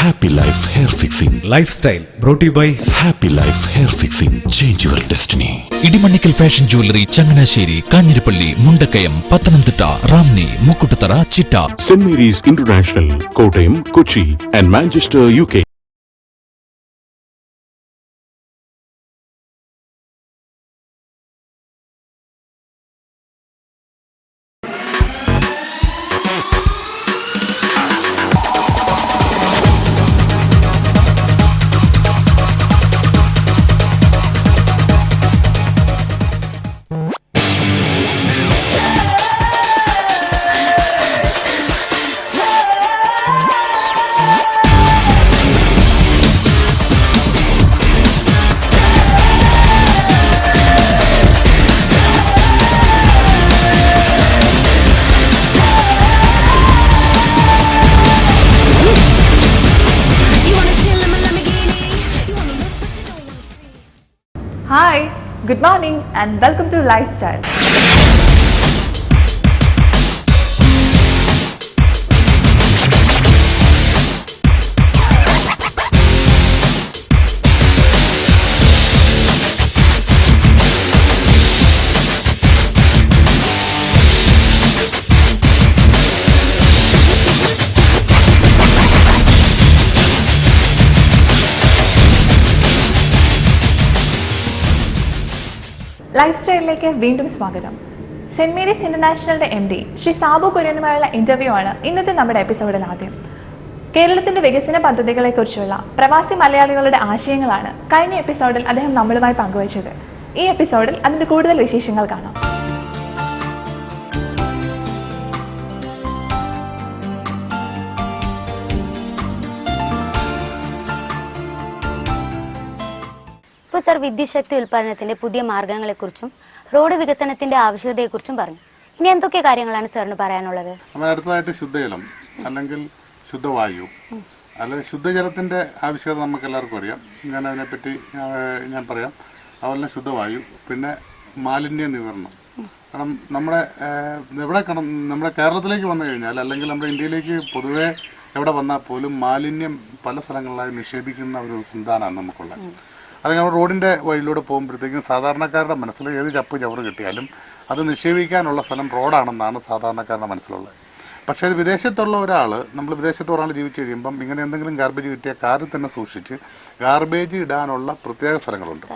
Happy Life Hair Fixing. Lifestyle brought to you by Happy Life Hair Fixing. Change your destiny. Idimannickal fashion jewellery, Changanassery, Kanjirappally, Mundakayam, Pathanamthitta, Ranni, Mukkoottuthara, ചിറ്റ. St. Mary's International, Kottayam, Kochi and Manchester, UK. Hi, good morning and welcome to Lifestyle. Life സ്റ്റൈലിലേക്ക് വീണ്ടും സ്വാഗതം. Saint Mary's ഇന്റർനാഷണലിന്റെ MD Shri Sabu കുര്യനുമായുള്ള interview ആണ് ഇന്നത്തെ നമ്മുടെ എപ്പിസോഡിൽ ആദ്യം. കേരളത്തിന്റെ വികസന പദ്ധതികളെക്കുറിച്ചുള്ള പ്രവാസി മലയാളികളുടെ ആശയങ്ങളാണ് കഴിഞ്ഞ എപ്പിസോഡിൽ അദ്ദേഹം നമ്മളുമായി പങ്കുവച്ചത്. ഈ എപ്പിസോഡിൽ അതിന്റെ കൂടുതൽ വിശേഷങ്ങൾ കാണാം. ഇപ്പോൾ സർ വിദ്യുശക്തി ഉൽപ്പാദനത്തിന്റെ പുതിയ മാർഗങ്ങളെക്കുറിച്ചും റോഡ് വികസനത്തിന്റെ ആവശ്യകതയെക്കുറിച്ചും പറഞ്ഞു. ഇനി എന്തൊക്കെ കാര്യങ്ങളാണ് സാറിന് പറയാനുള്ളത്? അടുത്തതായിട്ട് ശുദ്ധജലം അല്ലെങ്കിൽ ശുദ്ധവായു അല്ലെങ്കിൽ ശുദ്ധജലത്തിന്റെ ആവശ്യകത നമുക്ക് എല്ലാവർക്കും അറിയാം. ഞാൻ അതിനെപ്പറ്റി ഞാൻ പറയാം. അതുപോലെ ശുദ്ധവായു, പിന്നെ മാലിന്യ നിവാരണം. കാരണം നമ്മുടെ കേരളത്തിലേക്ക് വന്നു കഴിഞ്ഞാൽ അല്ലെങ്കിൽ നമ്മുടെ ഇന്ത്യയിലേക്ക് പൊതുവെ എവിടെ വന്നാൽ പോലും മാലിന്യം പല സ്ഥലങ്ങളിലായി നിക്ഷേപിക്കുന്ന ഒരു സംവിധാനമാണ് നമുക്കുള്ളത്. അല്ലെങ്കിൽ നമ്മൾ റോഡിൻ്റെ വഴിയിലൂടെ പോകുമ്പോഴത്തേക്കും സാധാരണക്കാരുടെ മനസ്സിൽ ഏത് ചവറ് കിട്ടിയാലും അത് നിക്ഷേപിക്കാനുള്ള സ്ഥലം റോഡാണെന്നാണ് സാധാരണക്കാരുടെ മനസ്സിലുള്ളത്. പക്ഷേ ഇത് വിദേശത്തുള്ള നമ്മൾ വിദേശത്ത് ഒരാൾ ജീവിച്ച് കഴിയുമ്പം ഇങ്ങനെ എന്തെങ്കിലും ഗാർബേജ് കിട്ടിയ കാറിൽ തന്നെ സൂക്ഷിച്ച് ഗാർബേജ് ഇടാനുള്ള പ്രത്യേക സ്ഥലങ്ങളുണ്ട്.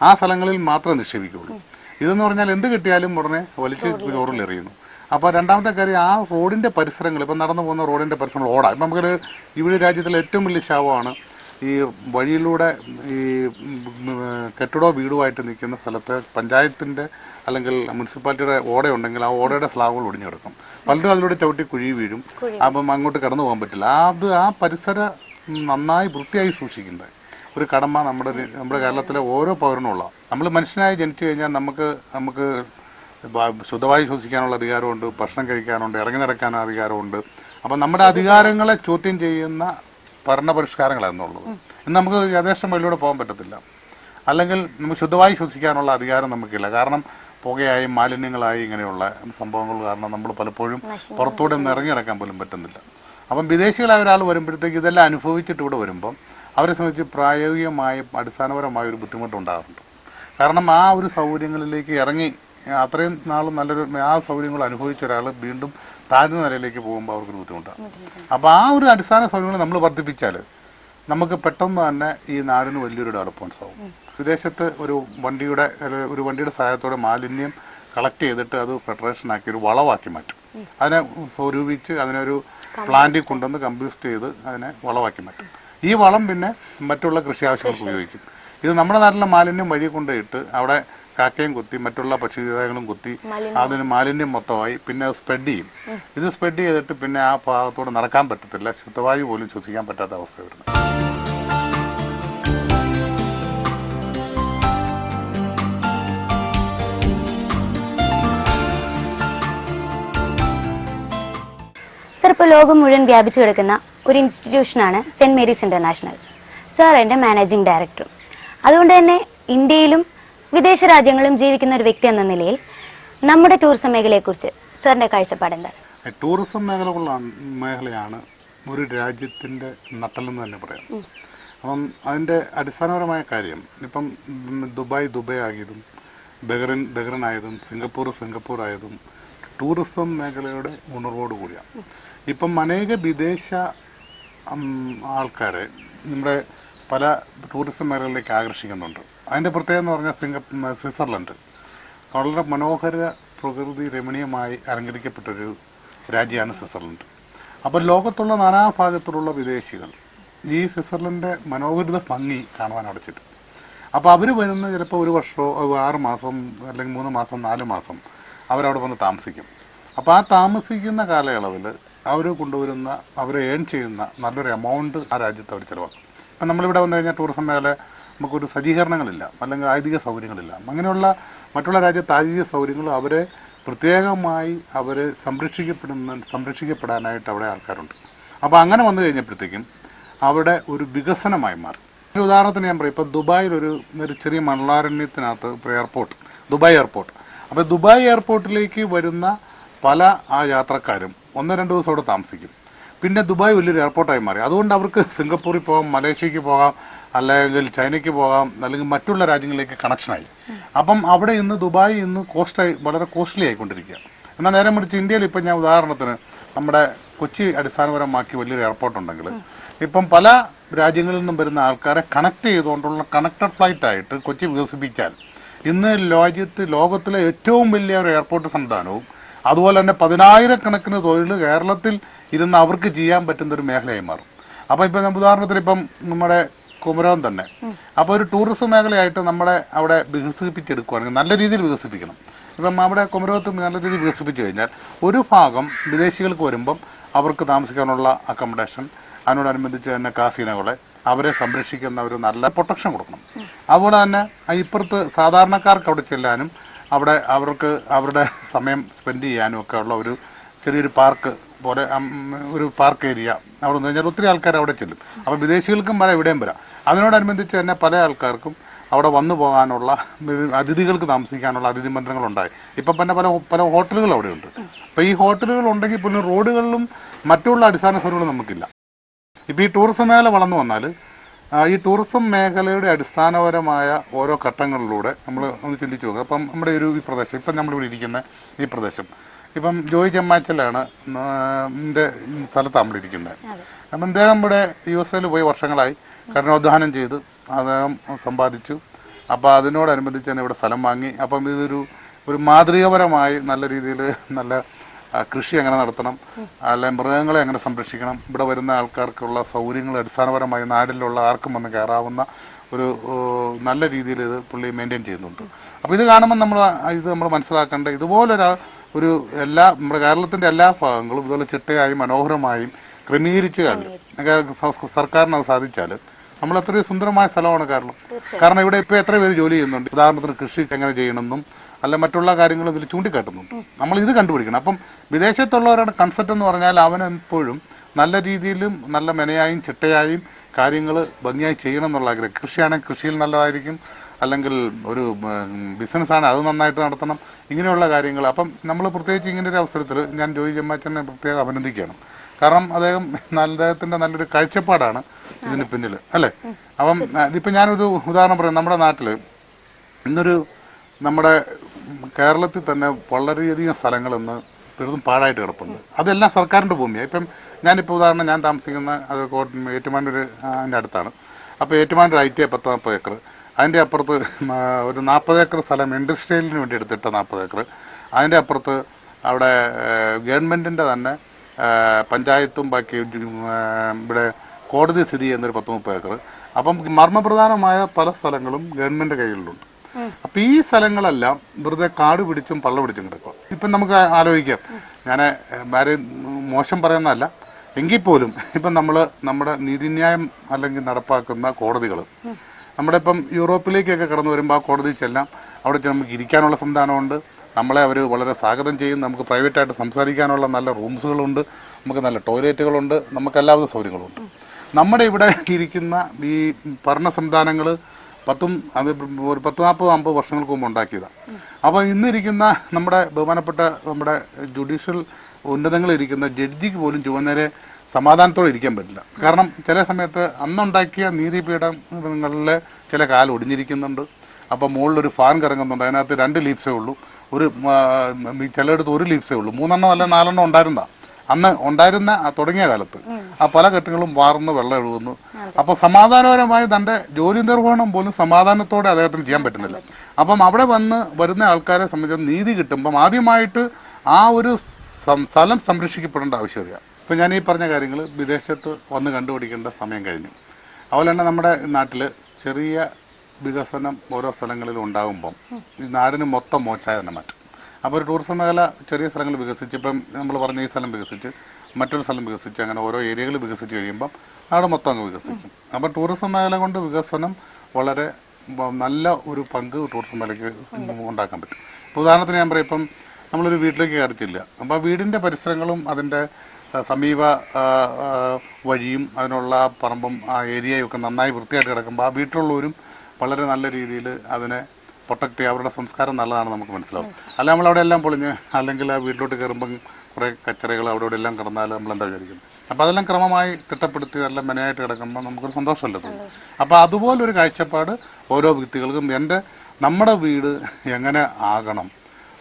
ആ സ്ഥലങ്ങളിൽ മാത്രമേ നിക്ഷേപിക്കുകയുള്ളൂ. ഇതെന്ന് പറഞ്ഞാൽ എന്ത് കിട്ടിയാലും ഉടനെ വലിച്ച് ചോറിൽ എറിയുന്നു. അപ്പോൾ രണ്ടാമത്തെ കാര്യം, ആ റോഡിൻ്റെ പരിസരങ്ങൾ, ഇപ്പം നടന്നു പോകുന്ന റോഡിൻ്റെ പരിസരങ്ങൾ ഓടാം. ഇപ്പം നമുക്ക് ഇവിടെ രാജ്യത്തിലെ ഏറ്റവും വലിയ ശാപമാണ് ഈ വഴിയിലൂടെ ഈ കെട്ടിടോ വീടുമായിട്ട് നിൽക്കുന്ന സ്ഥലത്ത് പഞ്ചായത്തിൻ്റെ അല്ലെങ്കിൽ മുനിസിപ്പാലിറ്റിയുടെ ഓടയുണ്ടെങ്കിൽ ആ ഓടയുടെ സ്ലാബുകൾ ഒടിഞ്ഞു കിടക്കും. പലരും അതിലൂടെ ചവിട്ടി കുഴി വീഴും. അപ്പം അങ്ങോട്ട് കടന്നു പോകാൻ പറ്റില്ല. ആ പരിസരം നന്നായി വൃത്തിയായി സൂക്ഷിക്കേണ്ടത് ഒരു കടമ നമ്മുടെ കേരളത്തിലെ ഓരോ പൗരനുമുള്ള. നമ്മൾ മനുഷ്യനായി ജനിച്ചു കഴിഞ്ഞാൽ നമുക്ക് ശുദ്ധവായു ശ്വസിക്കാനുള്ള അധികാരമുണ്ട്, ഭക്ഷണം കഴിക്കാനുണ്ട്, ഇറങ്ങി നടക്കാനുള്ള അധികാരമുണ്ട്. അപ്പം നമ്മുടെ അധികാരങ്ങളെ ചോദ്യം ചെയ്യുന്ന ഭരണപരിഷ്കാരങ്ങളെന്നുള്ളത് ഇന്ന് നമുക്ക് യഥേഷ്ടം വഴിയിലൂടെ പോകാൻ പറ്റത്തില്ല. അല്ലെങ്കിൽ നമുക്ക് ശുദ്ധവായു ശ്വസിക്കാനുള്ള അധികാരം നമുക്കില്ല. കാരണം പുകയായി മാലിന്യങ്ങളായി ഇങ്ങനെയുള്ള സംഭവങ്ങൾ കാരണം നമ്മൾ പലപ്പോഴും പുറത്തൂടെ ഒന്ന് ഇറങ്ങി നടക്കാൻ പോലും പറ്റുന്നില്ല. അപ്പം വിദേശികളായ ഒരാൾ വരുമ്പോഴത്തേക്ക് ഇതെല്ലാം അനുഭവിച്ചിട്ട് ഇവിടെ വരുമ്പം അവരെ സംബന്ധിച്ച് പ്രായോഗികമായി അടിസ്ഥാനപരമായ ഒരു ബുദ്ധിമുട്ടുണ്ടാകുന്നുണ്ട്. കാരണം ആ ഒരു സൗകര്യങ്ങളിലേക്ക് ഇറങ്ങി അത്രയും നാളും നല്ലൊരു ആ സൗകര്യങ്ങൾ അനുഭവിച്ച ഒരാൾ വീണ്ടും താഴ്ന്ന നിലയിലേക്ക് പോകുമ്പോൾ അവർക്കൊരു ബുദ്ധിമുട്ടാണ്. അപ്പോൾ ആ ഒരു അടിസ്ഥാന സൗകര്യങ്ങൾ നമ്മൾ വർദ്ധിപ്പിച്ചാൽ നമുക്ക് പെട്ടെന്ന് തന്നെ ഈ നാടിന് വലിയൊരു ഡെവലപ്മെൻറ്റ്സ് ആവും. വിദേശത്ത് ഒരു വണ്ടിയുടെ സഹായത്തോടെ മാലിന്യം കളക്ട് ചെയ്തിട്ട് അത് ഫെഡറേഷനാക്കി ഒരു വളമാക്കി മാറ്റും. അതിനെ സ്വരൂപിച്ച് അതിനൊരു പ്ലാന്റിൽ കൊണ്ടുവന്ന് കമ്പോസ്റ്റ് ചെയ്ത് അതിനെ വളമാക്കി മാറ്റും. ഈ വളം പിന്നെ മറ്റുള്ള കൃഷി ആവശ്യങ്ങൾക്ക് ഉപയോഗിക്കും. ഇത് നമ്മുടെ നാട്ടിലെ മാലിന്യം വഴി കൊണ്ടുപോയിട്ട് അവിടെ കാക്കയും കുത്തി മറ്റുള്ള പക്ഷികളും കുത്തി അതിന് മാലിന്യം മൊത്തമായി പിന്നെ അത് സ്പ്രെഡ് ചെയ്യും. ഇത് സ്പ്രെഡ് ചെയ്തിട്ട് പിന്നെ ആ ഭാഗത്തോടെ നടക്കാൻ പറ്റത്തില്ല, ശുദ്ധവായു പോലും ശ്വസിക്കാൻ പറ്റാത്ത അവസ്ഥ വരുന്നത്. സർ, ഇപ്പോൾ ലോകം മുഴുവൻ വ്യാപിച്ചു കിടക്കുന്ന ഒരു ഇൻസ്റ്റിറ്റ്യൂഷനാണ് സെന്റ് മേരീസ് ഇന്റർനാഷണൽ. സാർ എൻ്റെ മാനേജിംഗ് ഡയറക്ടറും. അതുകൊണ്ട് തന്നെ ഇന്ത്യയിലും വിദേശ രാജ്യങ്ങളും ജീവിക്കുന്ന ഒരു വ്യക്തി എന്ന നിലയിൽ നമ്മുടെ ടൂറിസം മേഖലയെക്കുറിച്ച് സാറിന്റെ കാഴ്ചപ്പാട് എന്താണ്? ടൂറിസം മേഖലയാണ് ഒരു രാജ്യത്തിൻ്റെ നട്ടെല്ലെന്ന് തന്നെ പറയാം. അപ്പം അതിൻ്റെ അടിസ്ഥാനപരമായ കാര്യം ഇപ്പം ദുബായ് ആയതും ബഹ്റിൻ ആയതും സിംഗപ്പൂർ ആയതും ടൂറിസം മേഖലയുടെ ഉണർവോട് കൂടിയാണ്. ഇപ്പം അനേക വിദേശ ആൾക്കാരെ നമ്മുടെ പല ടൂറിസം മേഖലകളിലേക്ക് ആകർഷിക്കുന്നുണ്ട്. അതിൻ്റെ പ്രത്യേകത എന്ന് പറഞ്ഞാൽ സ്വിറ്റ്സർലൻഡ് വളരെ മനോഹര പ്രകൃതി രമണീയമായി അലങ്കരിക്കപ്പെട്ടൊരു രാജ്യമാണ് സ്വിറ്റ്സർലൻഡ്. അപ്പോൾ ലോകത്തുള്ള നാനാഭാഗത്തുള്ള വിദേശികൾ ഈ സ്വിറ്റ്സർലൻഡിൻ്റെ മനോഹരിത ഭംഗി കാണുവാൻ അടച്ചിട്ട് അപ്പോൾ അവർ വരുന്ന ചിലപ്പോൾ 1 വർഷമോ 6 മാസം അല്ലെങ്കിൽ 3 മാസം 4 മാസം അവരവിടെ വന്ന് താമസിക്കും. അപ്പോൾ ആ താമസിക്കുന്ന കാലയളവിൽ അവർ കൊണ്ടുവരുന്ന അവർ ഏൺ ചെയ്യുന്ന നല്ലൊരു എമൗണ്ട് ആ രാജ്യത്ത് അവർ ചിലവാക്കും. ഇപ്പം നമ്മളിവിടെ വന്നു കഴിഞ്ഞാൽ ടൂറിസം മേഖല നമുക്കൊരു സജ്ജീകരണങ്ങളില്ല, അല്ലെങ്കിൽ ആധുനിക സൗകര്യങ്ങളില്ല. അങ്ങനെയുള്ള മറ്റുള്ള രാജ്യത്ത് ആധുനിക സൗകര്യങ്ങൾ അവരെ പ്രത്യേകമായി അവർ സംരക്ഷിക്കപ്പെടാനായിട്ട് അവിടെ ആൾക്കാരുണ്ട്. അപ്പോൾ അങ്ങനെ വന്നു കഴിഞ്ഞപ്പോഴത്തേക്കും അവിടെ ഒരു വികസനമായി മാറി. ഒരു ഉദാഹരണത്തിന് ഞാൻ പറയും, ഇപ്പോൾ ദുബായിൽ ഒരു ചെറിയ മണലാരണ്യത്തിനകത്ത് ഇപ്പോൾ ദുബായ് എയർപോർട്ട്. അപ്പോൾ ദുബായ് എയർപോർട്ടിലേക്ക് വരുന്ന പല ആ യാത്രക്കാരും 1-2 ദിവസം അവിടെ താമസിക്കും. പിന്നെ ദുബായ് വലിയൊരു എയർപോർട്ടായി മാറി. അതുകൊണ്ട് അവർക്ക് സിംഗപ്പൂരിൽ പോകാം, മലേഷ്യക്ക് പോകാം, അല്ലെങ്കിൽ ചൈനയ്ക്ക് പോകാം, അല്ലെങ്കിൽ മറ്റുള്ള രാജ്യങ്ങളിലേക്ക് കണക്ഷനായി. അപ്പം അവിടെ ഇന്ന് ദുബായ് വളരെ കോസ്റ്റ്ലി ആയിക്കൊണ്ടിരിക്കുക. എന്നാൽ നേരെ മറിച്ച് ഇന്ത്യയിൽ ഇപ്പം ഞാൻ ഉദാഹരണത്തിന് നമ്മുടെ കൊച്ചി അടിസ്ഥാനപരമാക്കി വലിയൊരു എയർപോർട്ട് ഇപ്പം പല രാജ്യങ്ങളിൽ നിന്നും വരുന്ന ആൾക്കാരെ കണക്ട് ചെയ്തുകൊണ്ടുള്ള കണക്റ്റഡ് ഫ്ലൈറ്റ് ആയിട്ട് കൊച്ചി വികസിപ്പിച്ചാൽ ഇന്ന് ലോകത്തിലെ ഏറ്റവും വലിയ ഒരു എയർപോർട്ട് സംവിധാനവും അതുപോലെ തന്നെ 10,000-കണക്കിന് തൊഴിൽ കേരളത്തിൽ ഇരുന്ന് അവർക്ക് ചെയ്യാൻ പറ്റുന്ന ഒരു മേഖലയായി മാറും. അപ്പോൾ ഇപ്പം ഉദാഹരണത്തിന് ഇപ്പം നമ്മുടെ കുമരകം തന്നെ അപ്പോൾ ഒരു ടൂറിസം മേഖലയായിട്ട് നമ്മളെ അവിടെ വികസിപ്പിച്ചെടുക്കുകയാണെങ്കിൽ നല്ല രീതിയിൽ വികസിപ്പിക്കണം. ഇപ്പം അവിടെ കുമരകത്ത് നല്ല രീതിയിൽ വികസിപ്പിച്ചു കഴിഞ്ഞാൽ ഒരു ഭാഗം വിദേശികൾക്ക് വരുമ്പം അവർക്ക് താമസിക്കാനുള്ള അക്കോമഡേഷൻ, അതിനോടനുബന്ധിച്ച് തന്നെ കാസിനോകളെ അവരെ സംരക്ഷിക്കുന്ന ഒരു നല്ല പ്രൊട്ടക്ഷൻ കൊടുക്കണം. അതുപോലെ തന്നെ ഇപ്പുറത്ത് സാധാരണക്കാർക്ക് അവിടെ ചെല്ലാനും അവിടെ അവർക്ക് അവരുടെ സമയം സ്പെൻഡ് ചെയ്യാനും ഒക്കെ ഉള്ള ഒരു ചെറിയൊരു പാർക്ക് പോലെ ഒരു പാർക്ക് ഏരിയ അവിടെ നിന്ന് കഴിഞ്ഞാൽ ഒത്തിരി ആൾക്കാർ അവിടെ ചെല്ലും. അപ്പോൾ വിദേശികൾക്കും വരാം, ഇവിടെയും വരാം. അതിനോടനുബന്ധിച്ച് തന്നെ പല ആൾക്കാർക്കും അവിടെ വന്നു പോകാനുള്ള, അതിഥികൾക്ക് താമസിക്കാനുള്ള അതിഥി മന്ദിരങ്ങളുണ്ടായി. ഇപ്പം തന്നെ പല ഹോട്ടലുകൾ അവിടെയുണ്ട്. അപ്പോൾ ഈ ഹോട്ടലുകൾ ഉണ്ടെങ്കിൽ പോലും റോഡുകളിലും മറ്റുള്ള അടിസ്ഥാന സൗകര്യങ്ങളും നമുക്കില്ല. ഇപ്പോൾ ഈ ടൂറിസം മേഖല വളർന്നു വന്നാൽ ഈ ടൂറിസം മേഖലയുടെ അടിസ്ഥാനപരമായ ഓരോ ഘട്ടങ്ങളിലൂടെ നമ്മൾ ഒന്ന് ചിന്തിച്ച് നോക്കുക. അപ്പം നമ്മുടെ ഈ പ്രദേശം, ഇപ്പം നമ്മളിവിടെ ഇരിക്കുന്ന ഈ പ്രദേശം, ഇപ്പം ജോയി ചെമ്മാച്ചലാണ് എൻ്റെ സ്ഥലത്ത് നമ്മളിരിക്കുന്നത്. അപ്പം അദ്ദേഹം ഇവിടെ USA പോയി വർഷങ്ങളായി കഠിനാധ്വാനം ചെയ്ത് അദ്ദേഹം സമ്പാദിച്ചു. അപ്പോൾ അതിനോടനുബന്ധിച്ച് തന്നെ ഇവിടെ സ്ഥലം വാങ്ങി. അപ്പം ഒരു മാതൃകാപരമായി നല്ല രീതിയിൽ നല്ല കൃഷി എങ്ങനെ നടത്തണം, അല്ലെങ്കിൽ മൃഗങ്ങളെ എങ്ങനെ സംരക്ഷിക്കണം, ഇവിടെ വരുന്ന ആൾക്കാർക്കുള്ള സൗകര്യങ്ങൾ അടിസ്ഥാനപരമായി നാട്ടിലുള്ള ആർക്കും വന്ന് കയറാവുന്ന ഒരു നല്ല രീതിയിൽ ഇത് പുള്ളി മെയിൻറ്റെയിൻ ചെയ്യുന്നുണ്ട്. അപ്പോൾ ഇത് കാണുമ്പോൾ നമ്മൾ മനസ്സിലാക്കേണ്ട ഇതുപോലൊരു നമ്മുടെ കേരളത്തിൻ്റെ എല്ലാ ഭാഗങ്ങളും ഇതുപോലെ ചിട്ടയായും മനോഹരമായും ക്രമീകരിച്ച് സർക്കാരിന് അത് സാധിച്ചാൽ നമ്മൾ അത്രയും സുന്ദരമായ സ്ഥലമാണ് കേരളം. കാരണം ഇവിടെ ഇപ്പോൾ എത്ര പേര് ജോലി ചെയ്യുന്നുണ്ട്. ഉദാഹരണത്തിന് കൃഷി എങ്ങനെ ചെയ്യണമെന്നും അല്ല മറ്റുള്ള കാര്യങ്ങളും ഇതിൽ ചൂണ്ടിക്കാട്ടുന്നുണ്ട്. നമ്മൾ ഇത് കണ്ടുപിടിക്കണം. അപ്പം വിദേശത്തുള്ളവരുടെ കൺസെപ്റ്റ് എന്ന് പറഞ്ഞാൽ അവനെപ്പോഴും നല്ല രീതിയിലും നല്ല മെനയായും ചിട്ടയായും കാര്യങ്ങൾ ഭംഗിയായി ചെയ്യണം എന്നുള്ള ആഗ്രഹം. കൃഷിയാണെങ്കിൽ കൃഷിയിൽ നല്ലതായിരിക്കും, അല്ലെങ്കിൽ ഒരു ബിസിനസ്സാണ് അത് നന്നായിട്ട് നടത്തണം, ഇങ്ങനെയുള്ള കാര്യങ്ങൾ. അപ്പം നമ്മൾ പ്രത്യേകിച്ച് ഇങ്ങനൊരു അവസരത്തിൽ ഞാൻ ജോയി ചെമ്മാച്ചനെ പ്രത്യേകം അഭിനന്ദിക്കുകയാണ്. കാരണം അദ്ദേഹത്തിൻ്റെ നല്ലൊരു കാഴ്ചപ്പാടാണ് ഇതിന് പിന്നിൽ, അല്ലേ? അപ്പം ഇപ്പം ഞാനൊരു ഉദാഹരണം പറയാം. നമ്മുടെ നാട്ടിൽ നമ്മുടെ കേരളത്തിൽ തന്നെ വളരെയധികം സ്ഥലങ്ങളിന്ന് വെറുതും പാഴായിട്ട് കിടപ്പുണ്ട്. അതെല്ലാം സർക്കാരിൻ്റെ ഭൂമിയാണ്. ഇപ്പം ഞാനിപ്പോൾ ഉദാഹരണം ഞാൻ താമസിക്കുന്ന അത് ഏറ്റുമാനൂർ അതിൻ്റെ അടുത്താണ്. അപ്പോൾ ഏറ്റുമാനൂർ IT 10-40 ഏക്കർ, അതിൻ്റെ അപ്പുറത്ത് ഒരു 40 ഏക്കർ സ്ഥലം ഇൻഡസ്ട്രിയലിന് വേണ്ടി എടുത്തിട്ട 40 ഏക്കർ, അതിൻ്റെ അപ്പുറത്ത് അവിടെ ഗവൺമെൻറ്റിൻ്റെ തന്നെ പഞ്ചായത്തും ബാക്കി ഇവിടെ കോടതി സ്ഥിതി ചെയ്യുന്നൊരു 10-30 ഏക്കർ. അപ്പം മർമ്മപ്രധാനമായ പല സ്ഥലങ്ങളും ഗവൺമെൻറ് കയ്യിലുണ്ട്. അപ്പം ഈ സ്ഥലങ്ങളെല്ലാം വെറുതെ കാട് പിടിച്ചും പള്ള പിടിച്ചും കിടക്കുക. ഇപ്പം നമുക്ക് ആലോചിക്കാം, ഞാൻ ആരെയും മോശം പറയുന്നതല്ല, എങ്കിൽ പോലും ഇപ്പം നമ്മുടെ നീതിന്യായം അല്ലെങ്കിൽ നടപ്പാക്കുന്ന കോടതികൾ നമ്മുടെ ഇപ്പം യൂറോപ്പിലേക്കൊക്കെ കടന്നു വരുമ്പോൾ ആ കോടതി ചെല്ലാം, അവിടെ നമുക്ക് ഇരിക്കാനുള്ള സംവിധാനമുണ്ട്, നമ്മളെ അവർ വളരെ സ്വാഗതം ചെയ്യും, നമുക്ക് പ്രൈവറ്റായിട്ട് സംസാരിക്കാനുള്ള നല്ല റൂംസുകളുണ്ട്, നമുക്ക് നല്ല ടോയ്ലറ്റുകളുണ്ട്, നമുക്ക് എല്ലാവിധ സൗകര്യങ്ങളുണ്ട്. നമ്മുടെ ഇവിടെ ഇരിക്കുന്ന ഈ ഭരണ സംവിധാനങ്ങൾ അത് ഒരു 10-40-50 വർഷങ്ങൾക്ക് മുമ്പ് ഉണ്ടാക്കിയതാണ്. അപ്പോൾ ഇന്നിരിക്കുന്ന നമ്മുടെ ബഹുമാനപ്പെട്ട നമ്മുടെ ജുഡീഷ്യൽ ഉന്നതങ്ങളിരിക്കുന്ന ജഡ്ജിക്ക് പോലും ചുവന്നേരെ സമാധാനത്തോടെ ഇരിക്കാൻ പറ്റില്ല. കാരണം ചില സമയത്ത് അന്നുണ്ടാക്കിയ നീതിപീഠങ്ങളിലെ ചില കാൽ ഒടിഞ്ഞിരിക്കുന്നുണ്ട്. അപ്പോൾ മുകളിലൊരു ഫാൻ കറങ്ങുന്നുണ്ട്, അതിനകത്ത് 2 ലീഫ്സേ ഉള്ളൂ, ചിലയിടത്ത് 1 ലീഫ്സേ ഉള്ളൂ, 3 അല്ല 4 ഉണ്ടായിരുന്ന അന്ന് ഉണ്ടായിരുന്ന തുടങ്ങിയ കാലത്ത് ആ പല കെട്ടുകളും വാർന്ന് വെള്ളം എഴുതുന്നു. അപ്പോൾ സമാധാനപരമായി തൻ്റെ ജോലി നിർവഹണം പോലും സമാധാനത്തോടെ അദ്ദേഹത്തിന് ചെയ്യാൻ പറ്റുന്നില്ല. അപ്പം അവിടെ വരുന്ന ആൾക്കാരെ സംബന്ധിച്ച് നീതി കിട്ടുമ്പം ആദ്യമായിട്ട് ആ ഒരു സ്ഥലം സംരക്ഷിക്കപ്പെടേണ്ട ആവശ്യകതയാണ്. ഇപ്പം ഞാൻ ഈ പറഞ്ഞ കാര്യങ്ങൾ വിദേശത്ത് വന്ന് കണ്ടുപിടിക്കേണ്ട സമയം കഴിഞ്ഞു. അതുപോലെ തന്നെ നമ്മുടെ നാട്ടിൽ ചെറിയ വികസനം ഓരോ സ്ഥലങ്ങളിലും ഉണ്ടാകുമ്പം ഈ നാടിന് മൊത്തം മോശമായി തന്നെ മാറ്റും. അപ്പോൾ ഒരു ടൂറിസം മേഖല ചെറിയ സ്ഥലങ്ങൾ വികസിച്ച്, ഇപ്പം നമ്മൾ പറഞ്ഞ ഈ സ്ഥലം വികസിച്ച് മറ്റൊരു സ്ഥലം വികസിച്ച് അങ്ങനെ ഓരോ ഏരിയകൾ വികസിച്ച് കഴിയുമ്പം നാട് മൊത്തം അങ്ങ് വികസിക്കും. അപ്പോൾ ടൂറിസം മേഖല കൊണ്ട് വികസനം വളരെ നല്ല ഒരു പങ്ക് ടൂറിസം മേഖലയ്ക്ക് ഉണ്ടാക്കാൻ പറ്റും. ഇപ്പോൾ ഉദാഹരണത്തിന് ഞാൻ പറയാം, ഇപ്പം നമ്മളൊരു വീട്ടിലേക്ക് കയറിച്ചില്ല, അപ്പോൾ ആ വീടിൻ്റെ പരിസരങ്ങളും അതിൻ്റെ സമീപ വഴിയും അതിനുള്ള പറമ്പും ആ ഏരിയയും ഒക്കെ നന്നായി വൃത്തിയായിട്ട് കിടക്കുമ്പോൾ ആ വീട്ടിലുള്ളവരും വളരെ നല്ല രീതിയിൽ അതിനെ പ്രൊട്ടക്റ്റ് ചെയ്യുക, അവരുടെ സംസ്കാരം നല്ലതാണ് നമുക്ക് മനസ്സിലാവും. അല്ല നമ്മളവിടെ എല്ലാം പൊളിഞ്ഞ് അല്ലെങ്കിൽ ആ വീട്ടിലോട്ട് കയറുമ്പം കുറേ കച്ചറകൾ അവിടെ ഇവിടെ എല്ലാം കിടന്നാൽ നമ്മളെന്താ വിചാരിക്കുന്നത്? അപ്പോൾ അതെല്ലാം ക്രമമായി തിട്ടപ്പെടുത്തി നല്ല മെനയായിട്ട് കിടക്കുമ്പോൾ നമുക്കൊരു സന്തോഷമല്ലേ തോന്നും. അപ്പോൾ അതുപോലൊരു കാഴ്ചപ്പാട് ഓരോ വ്യക്തികൾക്കും നമ്മുടെ വീട് എങ്ങനെ ആകണം,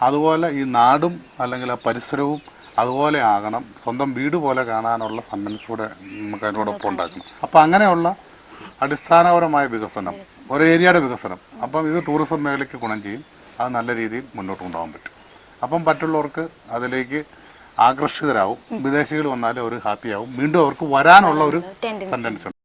അതുപോലെ ഈ നാടും അല്ലെങ്കിൽ ആ പരിസരവും അതുപോലെ ആകണം, സ്വന്തം വീട് പോലെ കാണാനുള്ള സന്മനസ്സൂടെ നമുക്ക് അതിനോടൊപ്പം ഉണ്ടാക്കണം. അപ്പോൾ അങ്ങനെയുള്ള അടിസ്ഥാനപരമായ വികസനം, ഒരു ഏരിയയുടെ വികസനം, അപ്പം ഇത് ടൂറിസം മേഖലയ്ക്ക് ഗുണം ചെയ്യും. അത് നല്ല രീതിയിൽ മുന്നോട്ട് കൊണ്ടുപോകാൻ പറ്റും. അപ്പം മറ്റുള്ളവർക്ക് അതിലേക്ക് ആകർഷിതരാകും. വിദേശികൾ വന്നാലും അവർ ഹാപ്പിയാവും. വീണ്ടും അവർക്ക് വരാനുള്ള ഒരു സെൻറ്റൻസ് ഉണ്ട്.